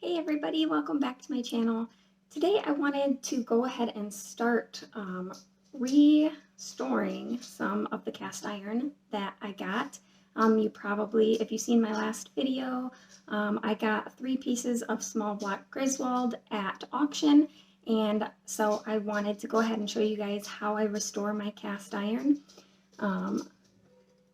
Hey everybody, welcome back to my channel. Today I wanted to go ahead and start restoring some of the cast iron that I got. You probably, if you've seen my last video, I got 3 pieces of small block Griswold at auction, and so I wanted to go ahead and show you guys how I restore my cast iron.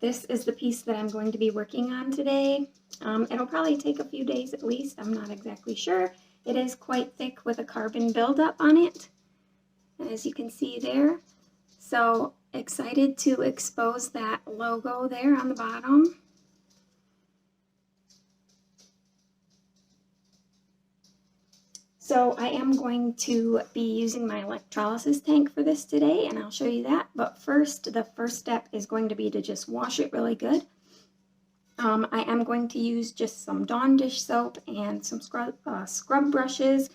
This is the piece that I'm going to be working on today. It'll probably take a few days at least. I'm not exactly sure. It is quite thick with a carbon buildup on it, as you can see there. So excited to expose that logo there on the bottom. So I am going to be using my electrolysis tank for this today, and I'll show you that. But first, the first step is going to be to just wash it really good. I am going to use just some Dawn dish soap and some scrub brushes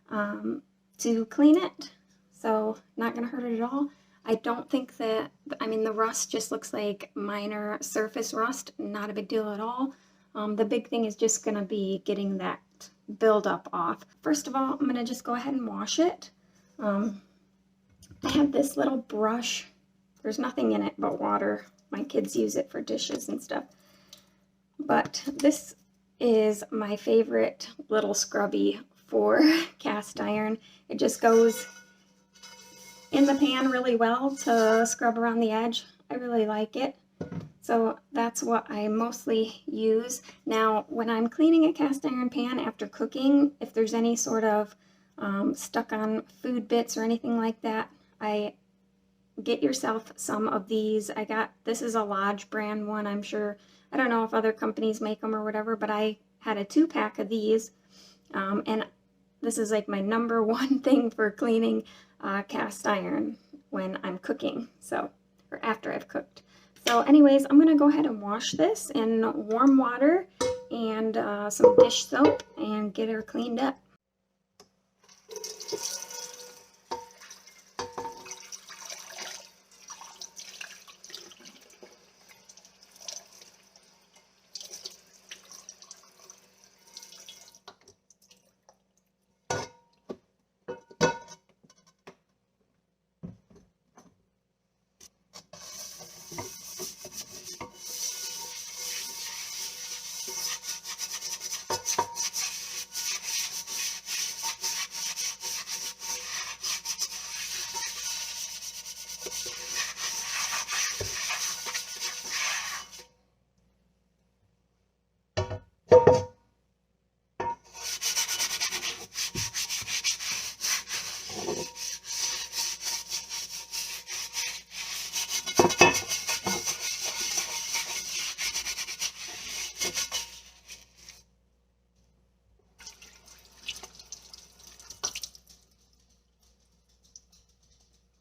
to clean it. So not going to hurt it at all. I don't think that, the rust just looks like minor surface rust, not a big deal at all. The big thing is just going to be getting that buildup off. First of all, I'm going to just go ahead and wash it. I have this little brush. There's nothing in it but water. My kids use it for dishes and stuff. But this is my favorite little scrubby for cast iron. It just goes in the pan really well to scrub around the edge. I really like it. So that's what I mostly use. Now, when I'm cleaning a cast iron pan after cooking, if there's any sort of stuck on food bits or anything like that, I get yourself some of these. This is a Lodge brand one, I'm sure. I don't know if other companies make them or whatever, but I had a 2-pack of these, and this is like my #1 thing for cleaning cast iron when I'm cooking, or after I've cooked. So anyways, I'm going to go ahead and wash this in warm water and some dish soap and get her cleaned up.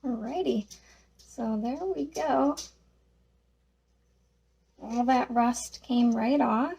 Alrighty, so there we go. All that rust came right off.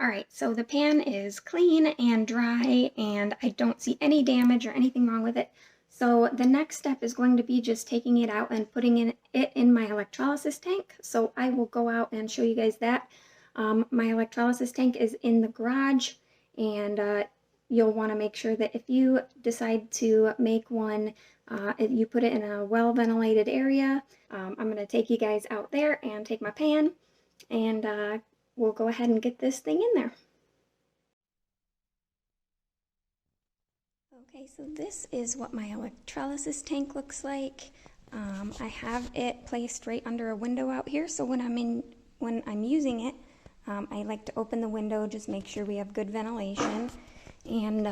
Alright, so the pan is clean and dry, and I don't see any damage or anything wrong with it. So the next step is going to be just taking it out and putting it in my electrolysis tank. So I will go out and show you guys that. My electrolysis tank is in the garage, and you'll want to make sure that if you decide to make one, you put it in a well-ventilated area. I'm going to take you guys out there and take my pan, and we'll go ahead and get this thing in there. Okay, so this is what my electrolysis tank looks like. I have it placed right under a window out here, so when I'm using it, I like to open the window, just make sure we have good ventilation. And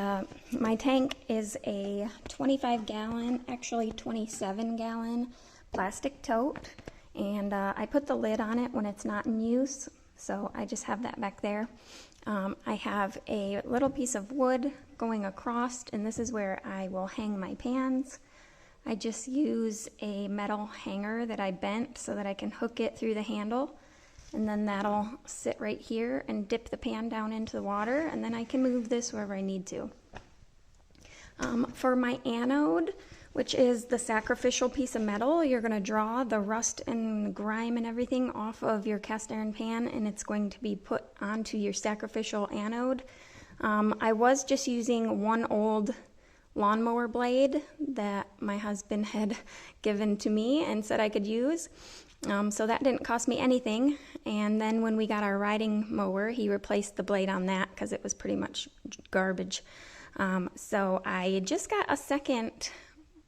my tank is a 25-gallon, actually 27-gallon plastic tote, and I put the lid on it when it's not in use. So I just have that back there. I have a little piece of wood going across, and this is where I will hang my pans. I just use a metal hanger that I bent so that I can hook it through the handle, and then that'll sit right here and dip the pan down into the water, and then I can move this wherever I need to. For my anode, which is the sacrificial piece of metal, you're going to draw the rust and grime and everything off of your cast iron pan, and it's going to be put onto your sacrificial anode. I was just using one old lawnmower blade that my husband had given to me and said I could use. So that didn't cost me anything. And then when we got our riding mower, he replaced the blade on that because it was pretty much garbage. So I just got a second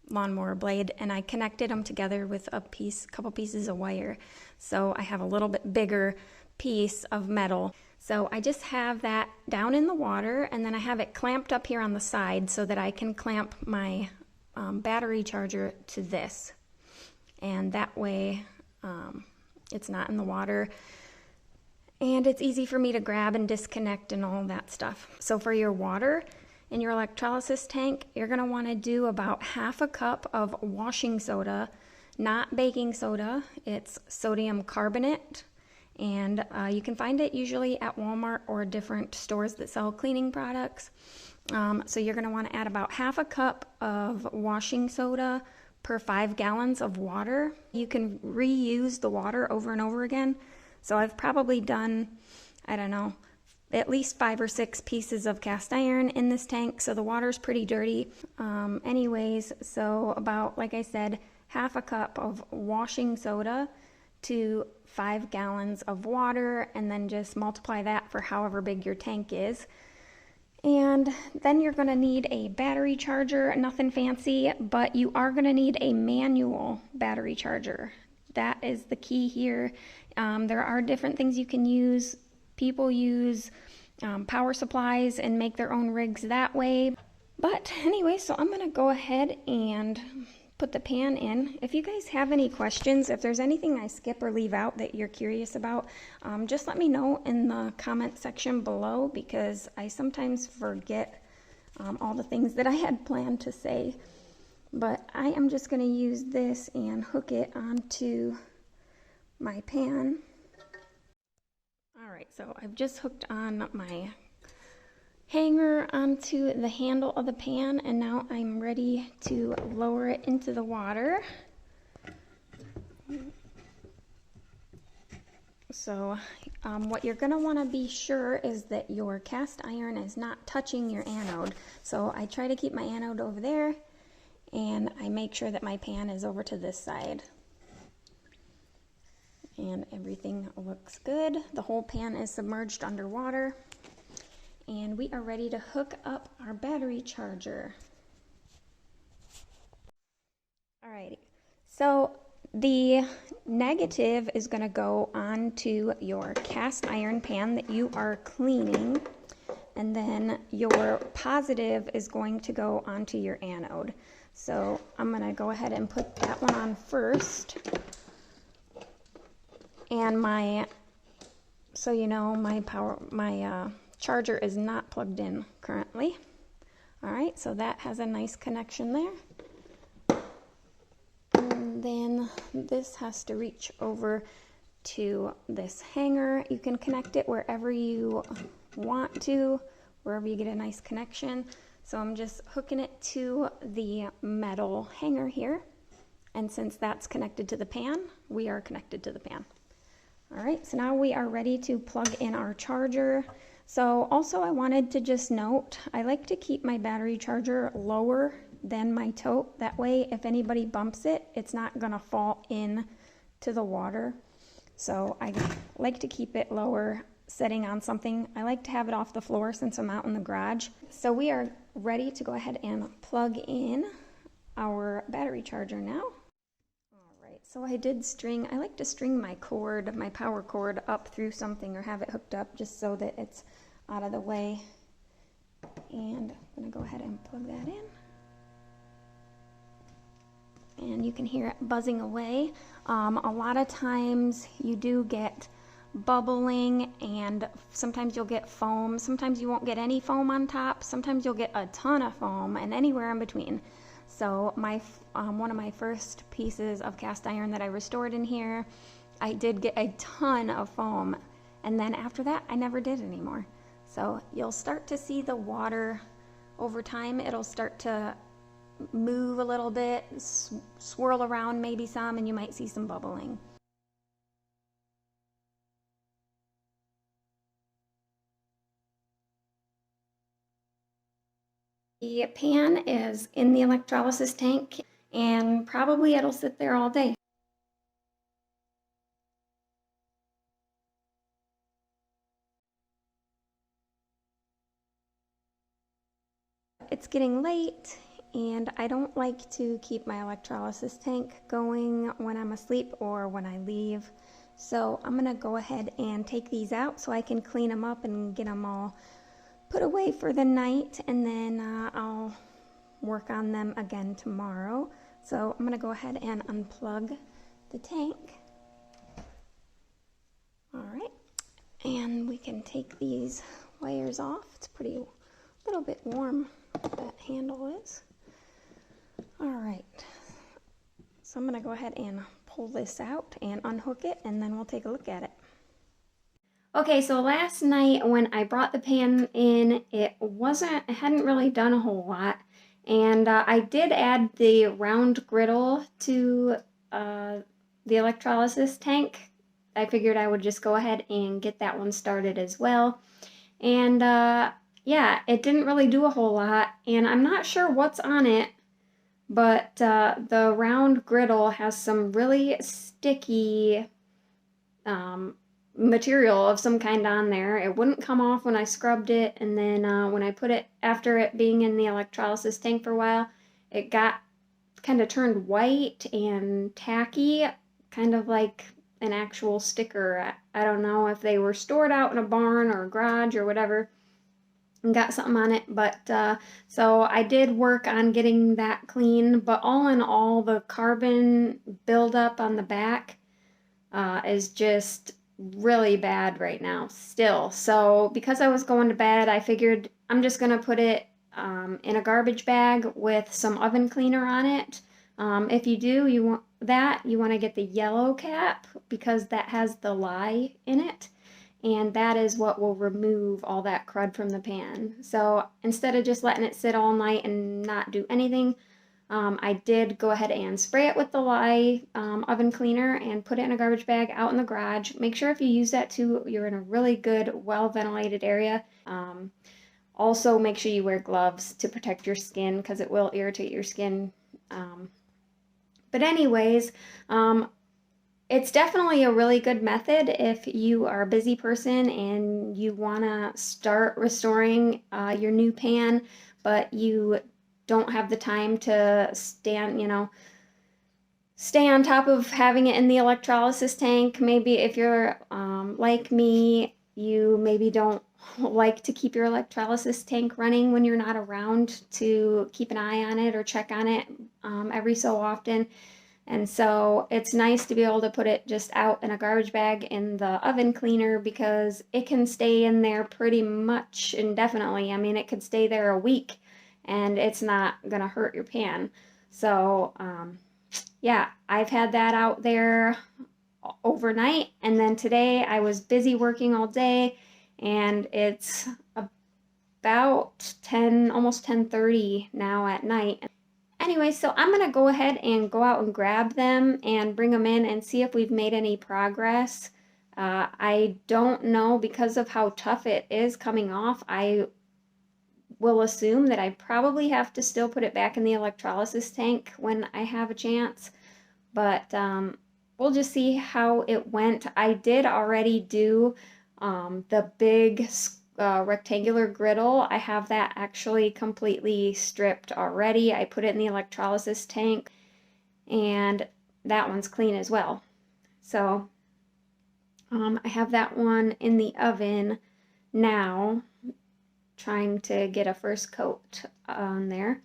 lawnmower blade and I connected them together with a couple pieces of wire. So I have a little bit bigger piece of metal. So I just have that down in the water, and then I have it clamped up here on the side so that I can clamp my battery charger to this. And that way it's not in the water. And it's easy for me to grab and disconnect and all that stuff. So for your water in your electrolysis tank, you're going to want to do about half a cup of washing soda, not baking soda. It's sodium carbonate. And you can find it usually at Walmart or different stores that sell cleaning products. So you're going to want to add about half a cup of washing soda per 5 gallons of water. You can reuse the water over and over again. So I've probably done, I don't know, at least 5 or 6 pieces of cast iron in this tank. So the water's pretty dirty. Anyways, so about, like I said, half a cup of washing soda to 5 gallons of water, and then just multiply that for however big your tank is. And then you're going to need a battery charger, nothing fancy, but you are going to need a manual battery charger. That is the key here. There are different things you can use. People use power supplies and make their own rigs that way. But anyway, so I'm going to go ahead and put the pan in. If you guys have any questions, if there's anything I skip or leave out that you're curious about, just let me know in the comment section below, because I sometimes forget all the things that I had planned to say. But I am just going to use this and hook it onto my pan. Alright, so I've just hooked on my hanger onto the handle of the pan, and now I'm ready to lower it into the water. So what you're going to want to be sure is that your cast iron is not touching your anode. So I try to keep my anode over there, and I make sure that my pan is over to this side. And everything looks good. The whole pan is submerged underwater. And we are ready to hook up our battery charger. Alrighty, so the negative is going to go onto your cast iron pan that you are cleaning, and then your positive is going to go onto your anode. So I'm going to go ahead and put that one on first. And my charger is not plugged in currently. Alright, so that has a nice connection there. And then this has to reach over to this hanger. You can connect it wherever you want to, wherever you get a nice connection. So I'm just hooking it to the metal hanger here. And since that's connected to the pan, we are connected to the pan. Alright, so now we are ready to plug in our charger. So also I wanted to just note, I like to keep my battery charger lower than my tote. That way if anybody bumps it, it's not going to fall in to the water. So I like to keep it lower, sitting on something. I like to have it off the floor since I'm out in the garage. So we are ready to go ahead and plug in our battery charger now. So I like to string my cord, my power cord, up through something or have it hooked up just so that it's out of the way. And I'm going to go ahead and plug that in. And you can hear it buzzing away. A lot of times you do get bubbling, and sometimes you'll get foam. Sometimes you won't get any foam on top. Sometimes you'll get a ton of foam, and anywhere in between. So my one of my first pieces of cast iron that I restored in here, I did get a ton of foam, and then after that I never did anymore. So you'll start to see the water over time. It'll start to move a little bit, swirl around maybe some, and you might see some bubbling. The pan is in the electrolysis tank, and probably it'll sit there all day. It's getting late, and I don't like to keep my electrolysis tank going when I'm asleep or when I leave. So I'm gonna go ahead and take these out so I can clean them up and get them all put away for the night, and then I'll work on them again tomorrow. So I'm gonna go ahead and unplug the tank. All right, and we can take these wires off. It's pretty, a little bit warm, that handle is. All right, so I'm gonna go ahead and pull this out and unhook it, and then we'll take a look at it. Okay, so last night when I brought the pan in, it hadn't really done a whole lot. And I did add the round griddle to the electrolysis tank. I figured I would just go ahead and get that one started as well. And yeah, it didn't really do a whole lot. And I'm not sure what's on it, but the round griddle has some really sticky material of some kind on there. It wouldn't come off when I scrubbed it, and then when I put it, after it being in the electrolysis tank for a while, it got kind of turned white and tacky, kind of like an actual sticker. I don't know if they were stored out in a barn or a garage or whatever and got something on it, but so I did work on getting that clean, but all in all, the carbon buildup on the back is just really bad right now still. So because I was going to bed, I figured I'm just gonna put it in a garbage bag with some oven cleaner on it. If you want to get the yellow cap, because that has the lye in it, and that is what will remove all that crud from the pan. So instead of just letting it sit all night and not do anything, I did go ahead and spray it with the lye oven cleaner and put it in a garbage bag out in the garage. Make sure if you use that too, you're in a really good, well-ventilated area. Also, make sure you wear gloves to protect your skin, because it will irritate your skin. But anyways, it's definitely a really good method if you are a busy person and you want to start restoring your new pan, but you don't have the time to stay on top of having it in the electrolysis tank. Maybe if you're like me, you maybe don't like to keep your electrolysis tank running when you're not around to keep an eye on it or check on it every so often. And so it's nice to be able to put it just out in a garbage bag in the oven cleaner, because it can stay in there pretty much indefinitely. I mean, it could stay there a week and it's not gonna hurt your pan. So yeah, I've had that out there overnight, and then today I was busy working all day, and it's about almost 10:30 now at night. Anyway, so I'm gonna go ahead and go out and grab them and bring them in and see if we've made any progress. I don't know, because of how tough it is coming off. I will assume that I probably have to still put it back in the electrolysis tank when I have a chance, but we'll just see how it went. I did already do the big rectangular griddle. I have that actually completely stripped already. I put it in the electrolysis tank, and that one's clean as well. So I have that one in the oven now, trying to get a first coat on there.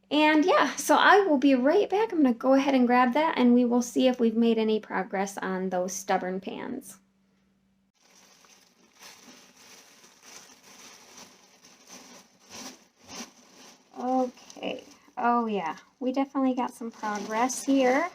And yeah, so I will be right back. I'm going to go ahead and grab that, and we will see if we've made any progress on those stubborn pans. Okay, Oh yeah, we definitely got some progress here.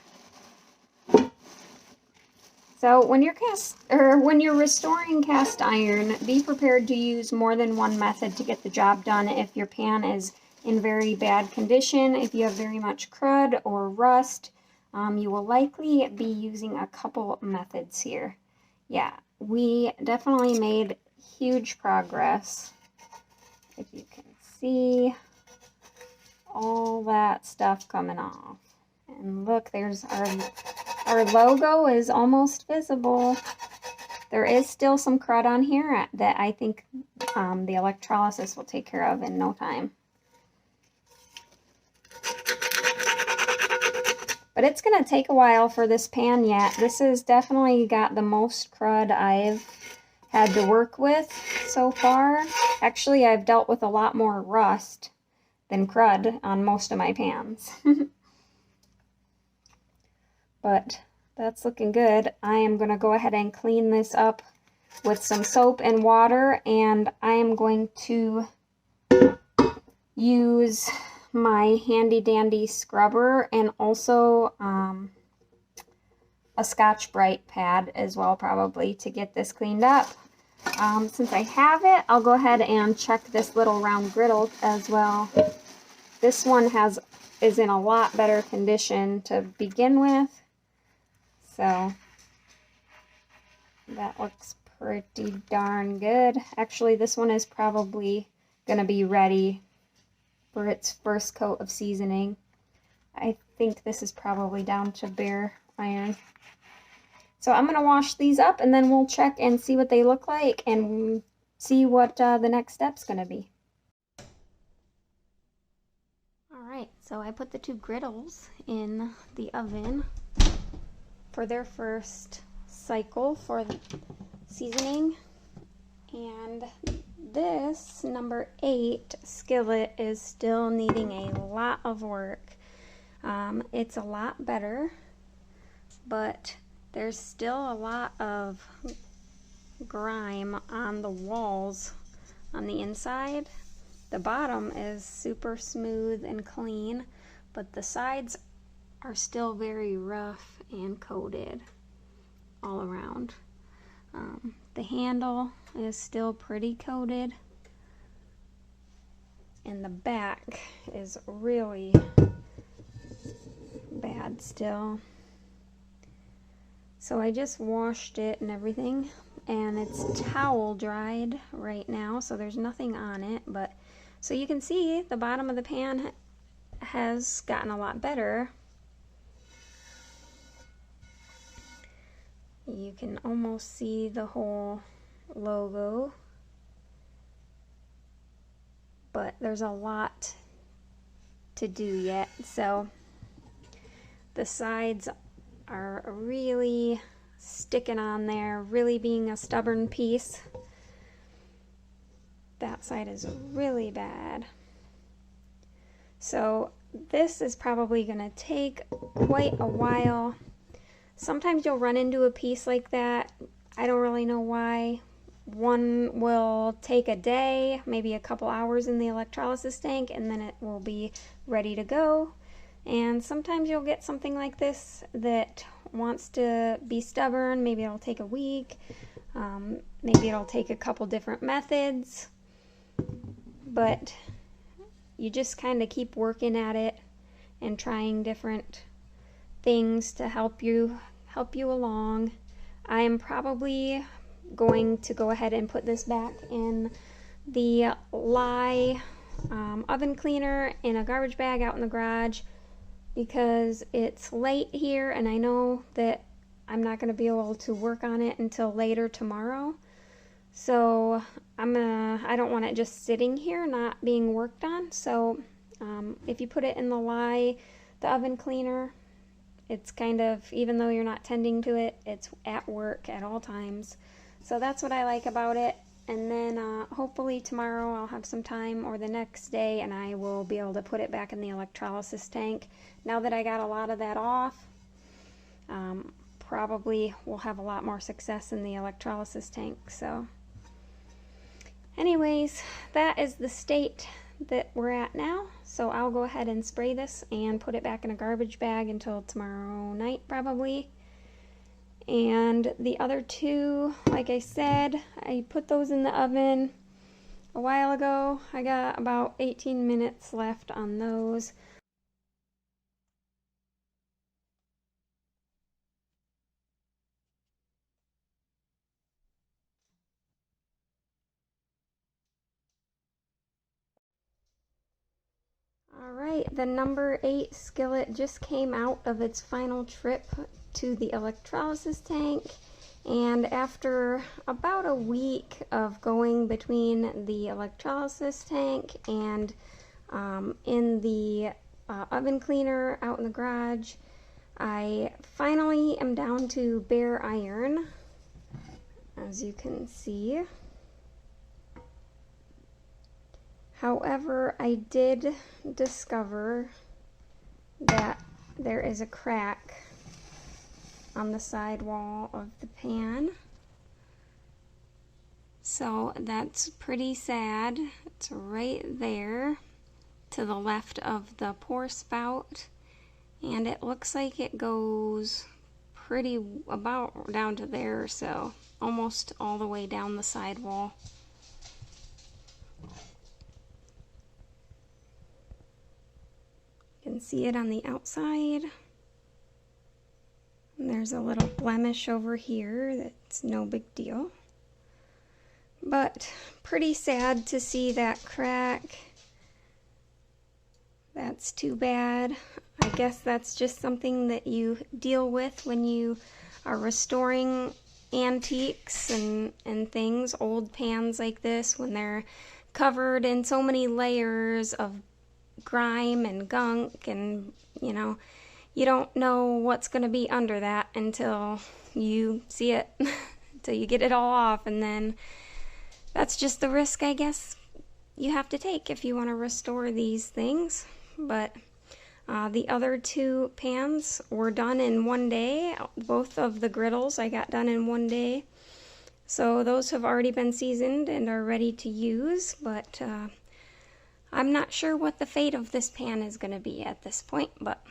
So when you're restoring cast iron, be prepared to use more than one method to get the job done. If your pan is in very bad condition, if you have very much crud or rust, you will likely be using a couple methods here. Yeah, we definitely made huge progress. If you can see all that stuff coming off. And look, there's our logo is almost visible. There is still some crud on here that I think the electrolysis will take care of in no time. But it's going to take a while for this pan yet. This has definitely got the most crud I've had to work with so far. Actually, I've dealt with a lot more rust than crud on most of my pans. But that's looking good. I am going to go ahead and clean this up with some soap and water, and I am going to use my handy dandy scrubber and also a Scotch-Brite pad as well, probably, to get this cleaned up. Since I have it, I'll go ahead and check this little round griddle as well. This one is in a lot better condition to begin with. So that looks pretty darn good. Actually, this one is probably going to be ready for its first coat of seasoning. I think this is probably down to bare iron. So I'm going to wash these up, and then we'll check and see what they look like and see what the next step's going to be. Alright, so I put the two griddles in the oven for their first cycle for the seasoning, and this number 8 skillet is still needing a lot of work. It's a lot better, but there's still a lot of grime on the walls on the inside. The bottom is super smooth and clean, but the sides are still very rough and coated all around. The handle is still pretty coated, and the back is really bad still. So I just washed it and everything, and it's towel dried right now, so there's nothing on it. But so you can see the bottom of the pan has gotten a lot better. You can almost see the whole logo, but there's a lot to do yet. So the sides are really sticking on there, really being a stubborn piece. That side is really bad. So this is probably going to take quite a while. Sometimes you'll run into a piece like that. I don't really know why. One will take a day, maybe a couple hours in the electrolysis tank, and then it will be ready to go. And sometimes you'll get something like this that wants to be stubborn. Maybe it'll take a week. Maybe it'll take a couple different methods. But you just kind of keep working at it and trying different things to help you along. I am probably going to go ahead and put this back in the lye oven cleaner in a garbage bag out in the garage, because it's late here and I know that I'm not going to be able to work on it until later tomorrow. So I don't want it just sitting here not being worked on. So if you put it in the oven cleaner, it's kind of, even though you're not tending to it, it's at work at all times. So that's what I like about it. And then hopefully tomorrow I'll have some time, or the next day, and I will be able to put it back in the electrolysis tank. Now that I got a lot of that off, probably we'll have a lot more success in the electrolysis tank. So anyways, that is the state that we're at now. So I'll go ahead and spray this and put it back in a garbage bag until tomorrow night probably. And the other two, like I said, I put those in the oven a while ago. I got about 18 minutes left on those. Alright, the number 8 skillet just came out of its final trip to the electrolysis tank, and after about a week of going between the electrolysis tank and in the oven cleaner out in the garage, I finally am down to bare iron, as you can see. However, I did discover that there is a crack on the side wall of the pan. So that's pretty sad. It's right there to the left of the pour spout, and it looks like it goes pretty about down to there, so almost all the way down the side wall. You can see it on the outside. And there's a little blemish over here that's no big deal. But pretty sad to see that crack. That's too bad. I guess that's just something that you deal with when you are restoring antiques and things, old pans like this, when they're covered in so many layers of grime and gunk, and you don't know what's going to be under that until you see it, until you get it all off, and then that's just the risk, I guess, you have to take if you want to restore these things. But the other two pans were done in one day. Both of the griddles I got done in one day, so those have already been seasoned and are ready to use, but I'm not sure what the fate of this pan is going to be at this point, but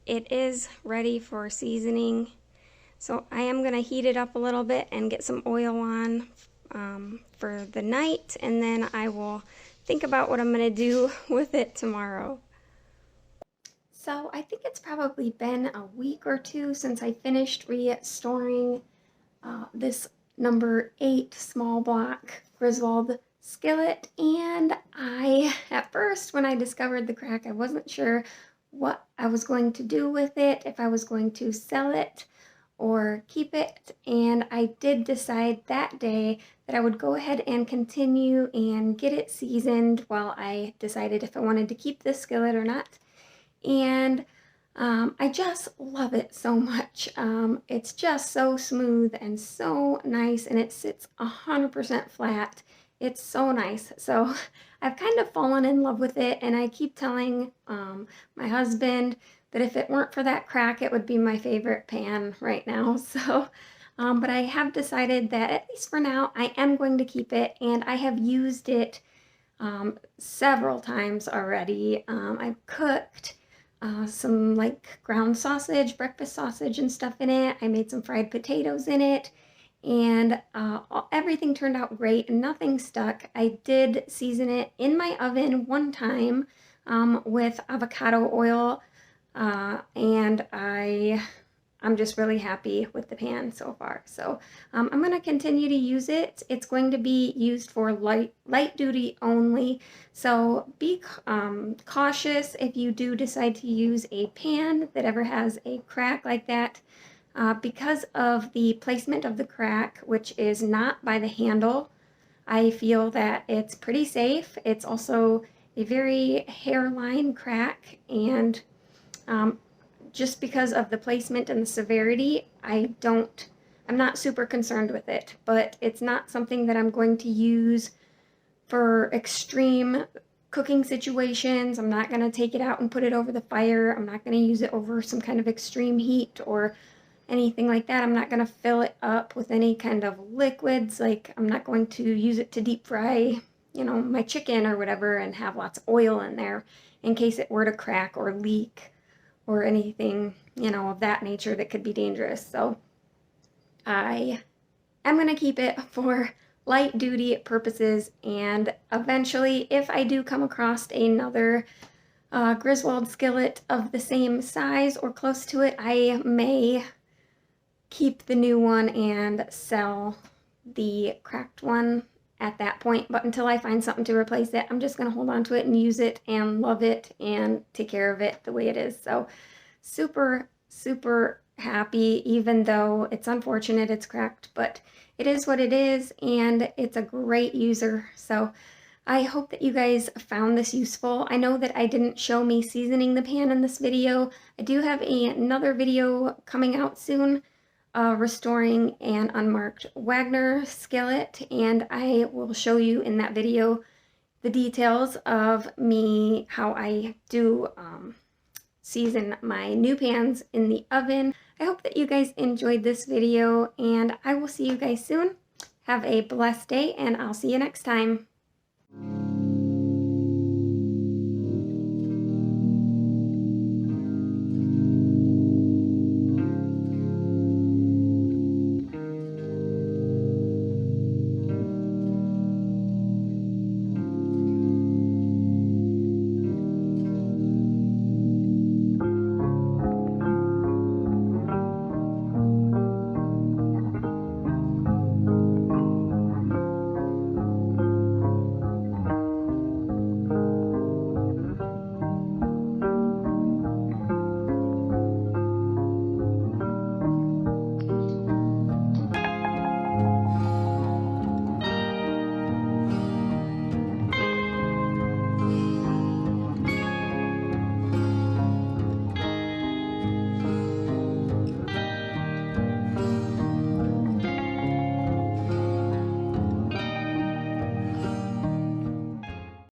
it is ready for seasoning. So I am going to heat it up a little bit and get some oil on for the night, and then I will think about what I'm going to do with it tomorrow. So I think it's probably been a week or two since I finished restoring this number 8 small block Griswold skillet, and at first when I discovered the crack, I wasn't sure what I was going to do with it, if I was going to sell it or keep it, and I did decide that day that I would go ahead and continue and get it seasoned while I decided if I wanted to keep this skillet or not. And I just love it so much. It's just so smooth and so nice, and it sits 100% flat. It's so nice. So I've kind of fallen in love with it, and I keep telling my husband that if it weren't for that crack, it would be my favorite pan right now. So, but I have decided that at least for now, I am going to keep it, and I have used it several times already. I've cooked some like ground sausage, breakfast sausage and stuff in it. I made some fried potatoes in it, and everything turned out great and nothing stuck. I did season it in my oven one time with avocado oil, and I'm just really happy with the pan so far. So I'm going to continue to use it. It's going to be used for light duty only. So be cautious if you do decide to use a pan that ever has a crack like that. Because of the placement of the crack, which is not by the handle, I feel that it's pretty safe. It's also a very hairline crack, and just because of the placement and the severity, I'm not super concerned with it, but it's not something that I'm going to use for extreme cooking situations. I'm not going to take it out and put it over the fire. I'm not going to use it over some kind of extreme heat or anything like that. I'm not going to fill it up with any kind of liquids. Like, I'm not going to use it to deep fry, my chicken or whatever and have lots of oil in there in case it were to crack or leak or anything, you know, of that nature that could be dangerous. So I am going to keep it for light duty purposes, and eventually if I do come across another Griswold skillet of the same size or close to it, I may keep the new one and sell the cracked one at that point. But until I find something to replace it, I'm just going to hold on to it and use it and love it and take care of it the way it is. So super, super happy, even though it's unfortunate it's cracked, but it is what it is, and it's a great user. So I hope that you guys found this useful. I know that I didn't show me seasoning the pan in this video. I do have another video coming out soon, restoring an unmarked Wagner skillet, and I will show you in that video the details of me, how I do season my new pans in the oven. I hope that you guys enjoyed this video, and I will see you guys soon. Have a blessed day, and I'll see you next time.